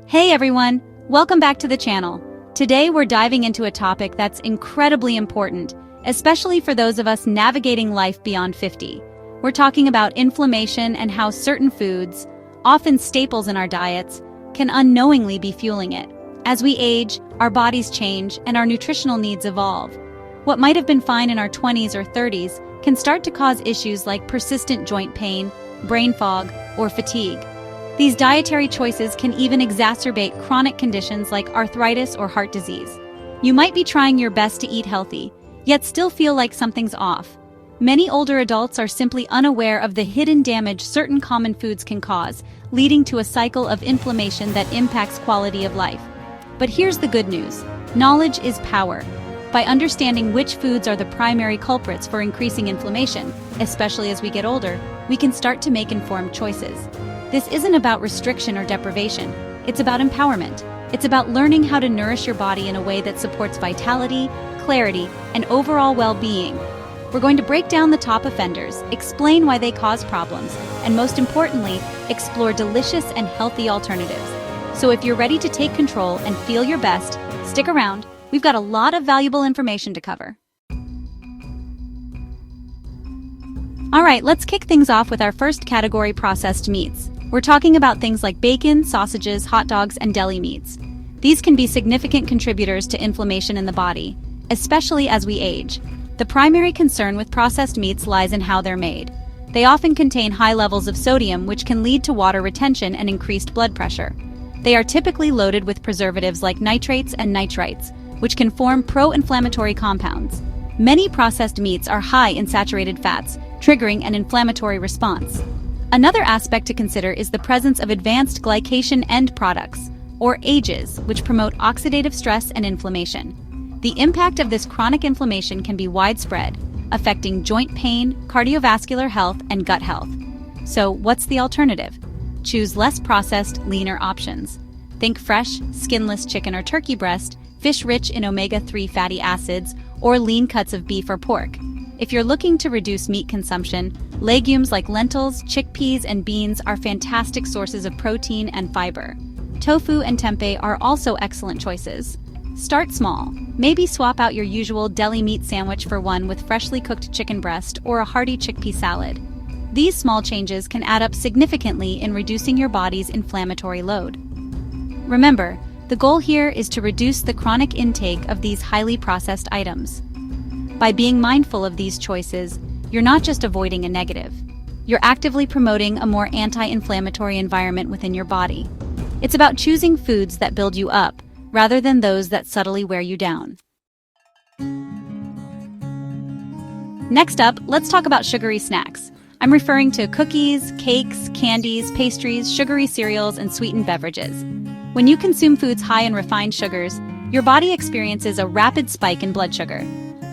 Hey everyone, welcome back to the channel. Today we're diving into a topic that's incredibly important, especially for those of us navigating life beyond 50. We're talking about inflammation and how certain foods, often staples in our diets, can unknowingly be fueling it. As we age, our bodies change and our nutritional needs evolve. What might have been fine in our 20s or 30s can start to cause issues like persistent joint pain, brain fog, or fatigue. These dietary choices can even exacerbate chronic conditions like arthritis or heart disease. You might be trying your best to eat healthy, yet still feel like something's off. Many older adults are simply unaware of the hidden damage certain common foods can cause, leading to a cycle of inflammation that impacts quality of life. But here's the good news. Knowledge is power. By understanding which foods are the primary culprits for increasing inflammation, especially as we get older, we can start to make informed choices. This isn't about restriction or deprivation. It's about empowerment. It's about learning how to nourish your body in a way that supports vitality, clarity, and overall well-being. We're going to break down the top offenders, explain why they cause problems, and most importantly, explore delicious and healthy alternatives. So if you're ready to take control and feel your best, stick around. We've got a lot of valuable information to cover. All right, let's kick things off with our first category, processed meats. We're talking about things like bacon, sausages, hot dogs, and deli meats. These can be significant contributors to inflammation in the body, especially as we age. The primary concern with processed meats lies in how they're made. They often contain high levels of sodium, which can lead to water retention and increased blood pressure. They are typically loaded with preservatives like nitrates and nitrites, which can form pro-inflammatory compounds. Many processed meats are high in saturated fats, triggering an inflammatory response. Another aspect to consider is the presence of advanced glycation end products, or AGEs, which promote oxidative stress and inflammation. The impact of this chronic inflammation can be widespread, affecting joint pain, cardiovascular health, and gut health. So, what's the alternative? Choose less processed, leaner options. Think fresh, skinless chicken or turkey breast, fish rich in omega-3 fatty acids, or lean cuts of beef or pork. If you're looking to reduce meat consumption, legumes like lentils, chickpeas, and beans are fantastic sources of protein and fiber. Tofu and tempeh are also excellent choices. Start small. Maybe swap out your usual deli meat sandwich for one with freshly cooked chicken breast or a hearty chickpea salad. These small changes can add up significantly in reducing your body's inflammatory load. Remember, the goal here is to reduce the chronic intake of these highly processed items. By being mindful of these choices, you're not just avoiding a negative. You're actively promoting a more anti-inflammatory environment within your body. It's about choosing foods that build you up, rather than those that subtly wear you down. Next up, let's talk about sugary snacks. I'm referring to cookies, cakes, candies, pastries, sugary cereals, and sweetened beverages. When you consume foods high in refined sugars, your body experiences a rapid spike in blood sugar.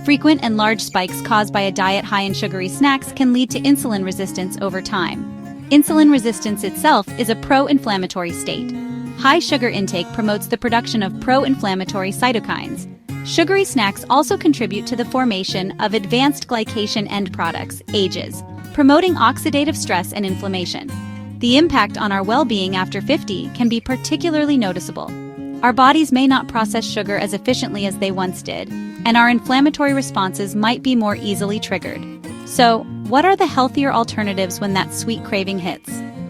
Frequent and large spikes caused by a diet high in sugary snacks can lead to insulin resistance over time. Insulin resistance itself is a pro-inflammatory state. High sugar intake promotes the production of pro-inflammatory cytokines. Sugary snacks also contribute to the formation of advanced glycation end products, AGEs, promoting oxidative stress and inflammation. The impact on our well-being after 50 can be particularly noticeable. Our bodies may not process sugar as efficiently as they once did, and our inflammatory responses might be more easily triggered. So, what are the healthier alternatives when that sweet craving hits?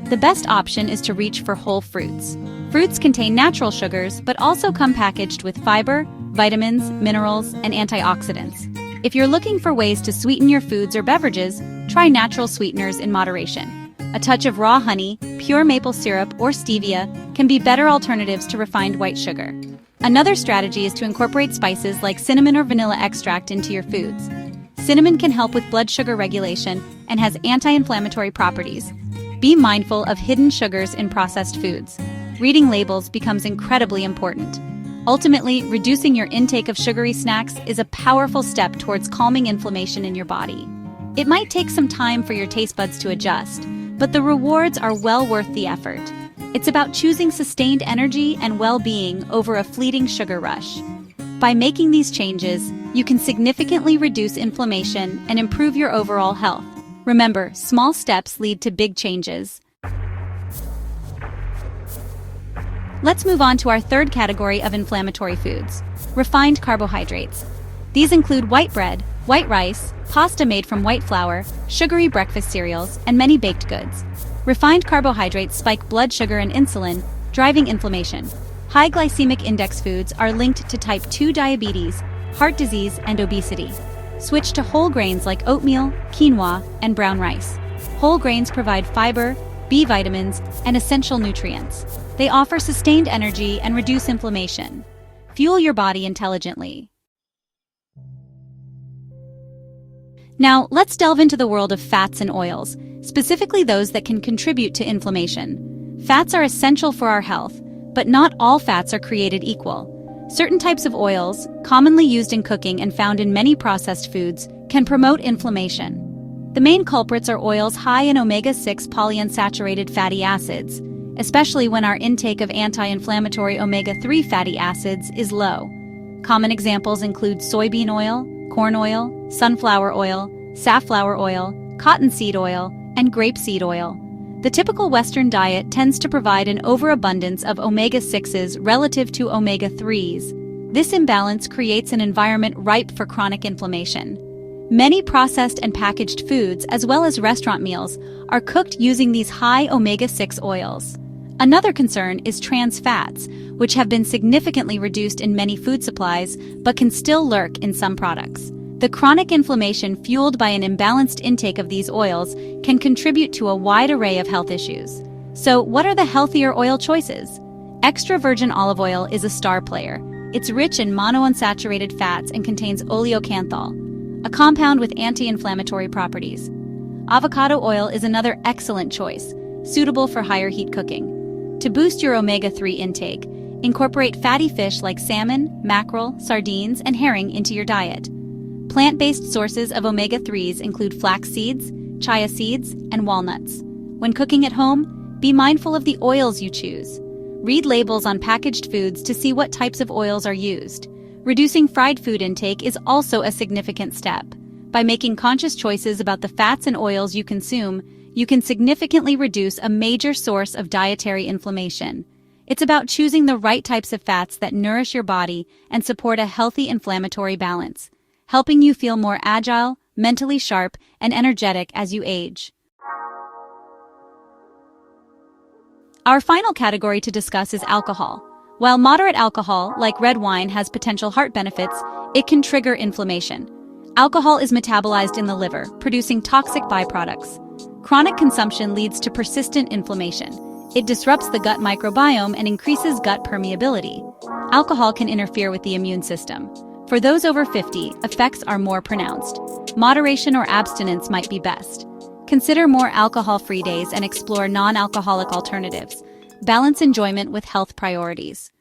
The best option is to reach for whole fruits. Fruits contain natural sugars, but also come packaged with fiber, vitamins, minerals, and antioxidants. If you're looking for ways to sweeten your foods or beverages, try natural sweeteners in moderation. A touch of raw honey, pure maple syrup, or stevia can be better alternatives to refined white sugar. Another strategy is to incorporate spices like cinnamon or vanilla extract into your foods. Cinnamon can help with blood sugar regulation and has anti-inflammatory properties. Be mindful of hidden sugars in processed foods. Reading labels becomes incredibly important. Ultimately, reducing your intake of sugary snacks is a powerful step towards calming inflammation in your body. It might take some time for your taste buds to adjust, but the rewards are well worth the effort. It's about choosing sustained energy and well-being over a fleeting sugar rush. By making these changes, you can significantly reduce inflammation and improve your overall health. Remember, small steps lead to big changes. Let's move on to our third category of inflammatory foods: refined carbohydrates. These include white bread, white rice, pasta made from white flour, sugary breakfast cereals, and many baked goods. Refined carbohydrates spike blood sugar and insulin, driving inflammation. High glycemic index foods are linked to type 2 diabetes, heart disease, and obesity. Switch to whole grains like oatmeal, quinoa, and brown rice. Whole grains provide fiber, B vitamins, and essential nutrients. They offer sustained energy and reduce inflammation. Fuel your body intelligently. Now, let's delve into the world of fats and oils, specifically those that can contribute to inflammation. Fats are essential for our health, but not all fats are created equal. Certain types of oils, commonly used in cooking and found in many processed foods, can promote inflammation. The main culprits are oils high in omega-6 polyunsaturated fatty acids, especially when our intake of anti-inflammatory omega-3 fatty acids is low. Common examples include soybean oil, corn oil, sunflower oil, safflower oil, cottonseed oil, and grapeseed oil. The typical Western diet tends to provide an overabundance of omega-6s relative to omega-3s. This imbalance creates an environment ripe for chronic inflammation. Many processed and packaged foods, as well as restaurant meals, are cooked using these high omega-6 oils. Another concern is trans fats, which have been significantly reduced in many food supplies but can still lurk in some products. The chronic inflammation fueled by an imbalanced intake of these oils can contribute to a wide array of health issues. So, what are the healthier oil choices? Extra virgin olive oil is a star player. It's rich in monounsaturated fats and contains oleocanthal, a compound with anti-inflammatory properties. Avocado oil is another excellent choice, suitable for higher heat cooking. To boost your omega-3 intake, incorporate fatty fish like salmon, mackerel, sardines, and herring into your diet. Plant-based sources of omega-3s include flax seeds, chia seeds, and walnuts. When cooking at home, be mindful of the oils you choose. Read labels on packaged foods to see what types of oils are used. Reducing fried food intake is also a significant step. By making conscious choices about the fats and oils you consume, you can significantly reduce a major source of dietary inflammation. It's about choosing the right types of fats that nourish your body and support a healthy inflammatory balance, helping you feel more agile, mentally sharp, and energetic as you age. Our final category to discuss is alcohol. While moderate alcohol, like red wine, has potential heart benefits, it can trigger inflammation. Alcohol is metabolized in the liver, producing toxic byproducts. Chronic consumption leads to persistent inflammation. It disrupts the gut microbiome and increases gut permeability. Alcohol can interfere with the immune system. For those over 50, effects are more pronounced. Moderation or abstinence might be best. Consider more alcohol-free days and explore non-alcoholic alternatives. Balance enjoyment with health priorities.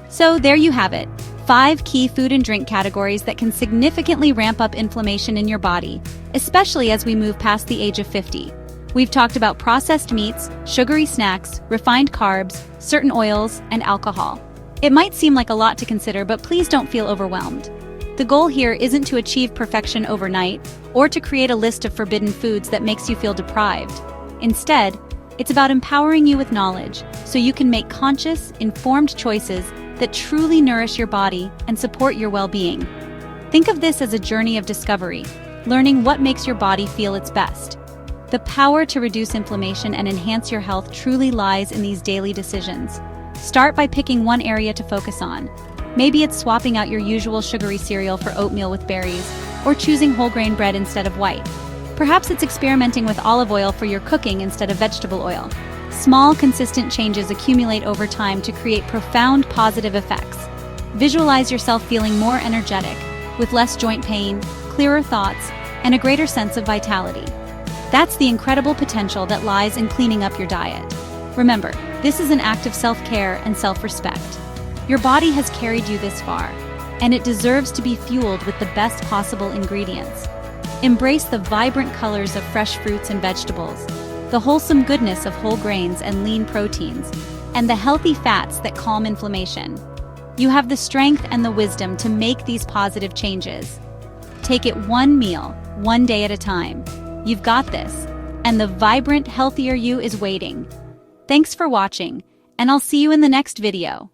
So there you have it, 5 key food and drink categories that can significantly ramp up inflammation in your body, especially as we move past the age of 50. We've talked about processed meats, sugary snacks, refined carbs, certain oils, and alcohol. It might seem like a lot to consider, but please don't feel overwhelmed. The goal here isn't to achieve perfection overnight or to create a list of forbidden foods that makes you feel deprived. Instead, it's about empowering you with knowledge so you can make conscious, informed choices that truly nourish your body and support your well-being. Think of this as a journey of discovery, learning what makes your body feel its best. The power to reduce inflammation and enhance your health truly lies in these daily decisions. Start by picking one area to focus on. Maybe it's swapping out your usual sugary cereal for oatmeal with berries, or choosing whole grain bread instead of white. Perhaps it's experimenting with olive oil for your cooking instead of vegetable oil. Small, consistent changes accumulate over time to create profound positive effects. Visualize yourself feeling more energetic, with less joint pain, clearer thoughts, and a greater sense of vitality. That's the incredible potential that lies in cleaning up your diet. Remember, this is an act of self-care and self-respect. Your body has carried you this far, and it deserves to be fueled with the best possible ingredients. Embrace the vibrant colors of fresh fruits and vegetables, the wholesome goodness of whole grains and lean proteins, and the healthy fats that calm inflammation. You have the strength and the wisdom to make these positive changes. Take it one meal, one day at a time. You've got this, and the vibrant, healthier you is waiting. Thanks for watching, and I'll see you in the next video.